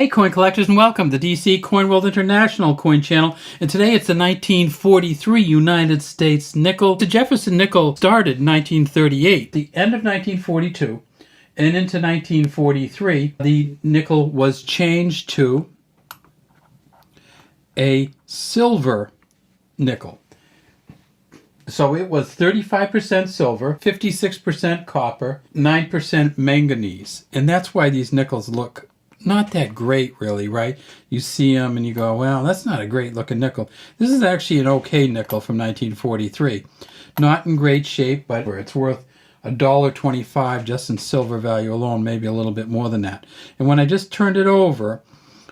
Hey coin collectors, and welcome to DC Coin World International Coin Channel. And today it's the 1943 United States nickel. The Jefferson nickel started in 1938. The end of 1942 and into 1943, the nickel was changed to a silver nickel. So it was 35% silver, 56% copper, 9% manganese. And that's why these nickels look not that great, really, right? You see them and you go, well, that's not a great looking nickel. This is actually an okay nickel from 1943. Not in great shape, but it's worth $1.25 just in silver value alone, maybe a little bit more than that. And when I just turned it over,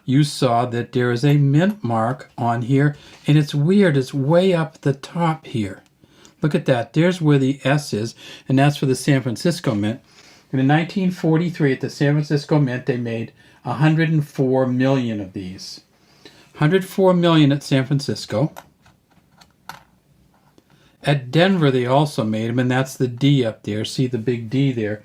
you saw that there is a mint mark on here, and it's weird. It's way up the top here. Look at that. There's where the S is, and that's for the San Francisco Mint. And in 1943, at the San Francisco Mint, they made 104 million of these. 104 million at San Francisco. At Denver, they also made them, and that's the D up there. See the big D there.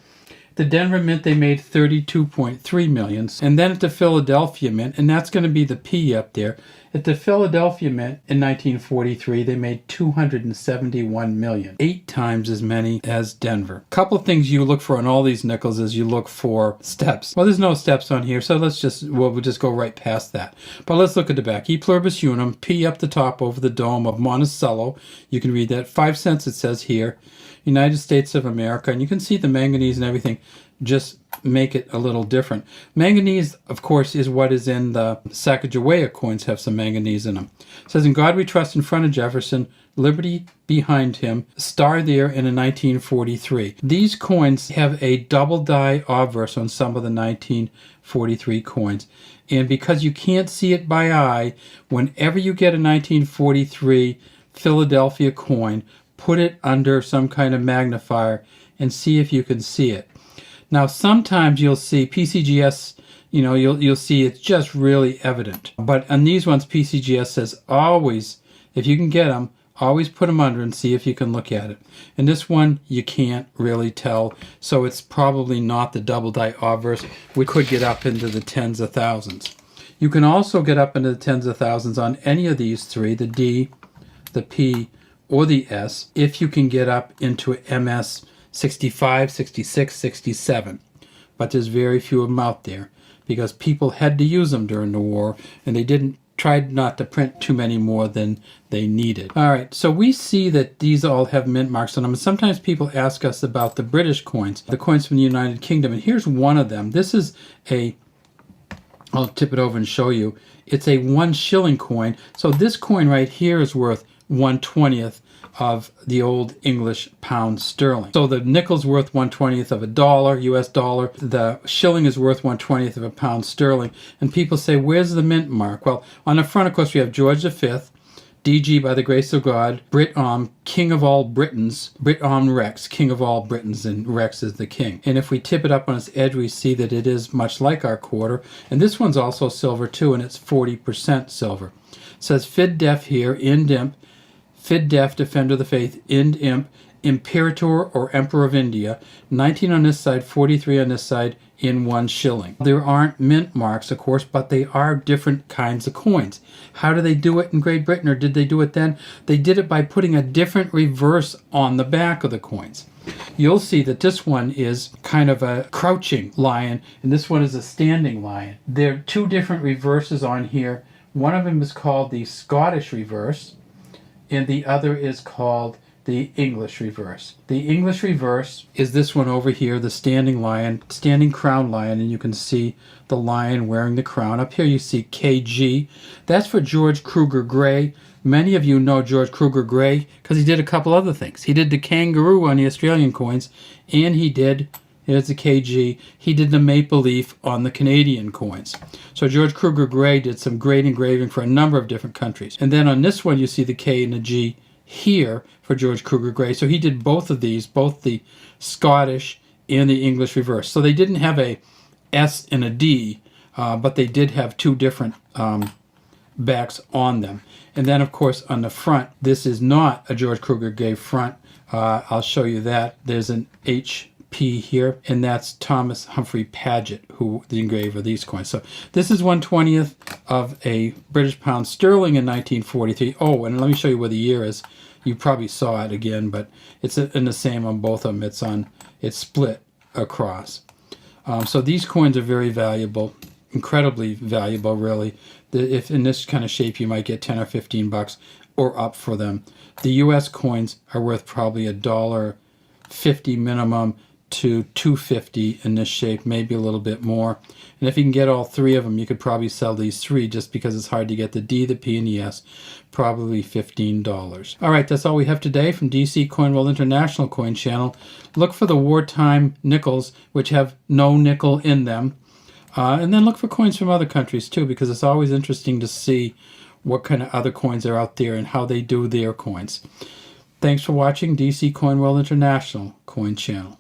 The Denver Mint, they made 32.3 million. And then at the Philadelphia Mint, and that's going to be the P up there. At the Philadelphia Mint in 1943, they made 271 million. 8 times as many as Denver. Couple of things you look for on all these nickels is you look for steps. Well, there's no steps on here, so we'll just go right past that. But let's look at the back. E pluribus unum, P up the top over the dome of Monticello. You can read that. 5 cents it says here. United States of America, and you can see the manganese and everything just make it a little different. Manganese, of course, is what is in the Sacagawea coins, have some manganese in them. It says, "In God we trust," in front of Jefferson, "Liberty behind him," star there in a 1943. These coins have a double die obverse on some of the 1943 coins. And because you can't see it by eye, whenever you get a 1943 Philadelphia coin, put it under some kind of magnifier and see if you can see it. Now, sometimes you'll see PCGS, you'll see it's just really evident. But on these ones, PCGS says always, if you can get them, always put them under and see if you can look at it. And this one, you can't really tell, so it's probably not the double die obverse. We could get up into the tens of thousands. You can also get up into the tens of thousands on any of these three, the D, the P, or the S, if you can get up into MS 65, 66, 67. But there's very few of them out there because people had to use them during the war, and they tried not to print too many more than they needed. All right, so we see that these all have mint marks on them. And sometimes people ask us about the British coins, the coins from the United Kingdom, and here's one of them. This is I'll tip it over and show you. It's a 1 shilling coin. So this coin right here is worth 1/20th of the old English pound sterling. So the nickel's worth 1/20th of a dollar, US dollar. The shilling is worth 1/20th of a pound sterling. And people say, where's the mint mark? Well, on the front, of course, we have George V, DG by the grace of God, Brit King of all Britons, Brit Rex, King of all Britons, and Rex is the king. And if we tip it up on its edge, we see that it is much like our quarter. And this one's also silver too, and it's 40% silver. It says Fid Def here, Ind Imp, Fid Def, Defender of the Faith, Ind Imp, Imperator or Emperor of India, 19 on this side, 43 on this side, in 1 shilling. There aren't mint marks, of course, but they are different kinds of coins. How do they do it in Great Britain, or did they do it then? They did it by putting a different reverse on the back of the coins. You'll see that this one is kind of a crouching lion, and this one is a standing lion. There are 2 different reverses on here. One of them is called the Scottish reverse, and the other is called the English reverse. The English reverse is this one over here, the standing lion, standing crown lion, and you can see the lion wearing the crown. Up here you see KG. That's for George Kruger Gray. Many of you know George Kruger Gray because he did a couple other things. He did the kangaroo on the Australian coins, and here's the KG, he did the maple leaf on the Canadian coins. So George Kruger Gray did some great engraving for a number of different countries. And then on this one you see the K and the G here for George Kruger Gray. So he did both of these, both the Scottish and the English reverse. So they didn't have a S and a D, but they did have 2 different backs on them. And then of course on the front, this is not a George Kruger Gray front. I'll show you that. There's an H P here, and that's Thomas Humphrey Paget, who the engraver of these coins. So this is 1/20th of a British pound sterling in 1943. Oh, and let me show you where the year is. You probably saw it again, but it's in the same on both of them. It's split across. So these coins are very valuable, incredibly valuable, really. If in this kind of shape, you might get 10 or 15 bucks or up for them. The U.S. coins are worth probably $1.50 minimum to $2.50 in this shape, maybe a little bit more. And if you can get all three of them, you could probably sell these three, just because it's hard to get the D, the P, and the S, probably $15. All right, that's all we have today from DC Coin World International Coin Channel. Look for the wartime nickels, which have no nickel in them. And then look for coins from other countries too, because it's always interesting to see what kind of other coins are out there and how they do their coins. Thanks for watching DC Coin World International Coin Channel.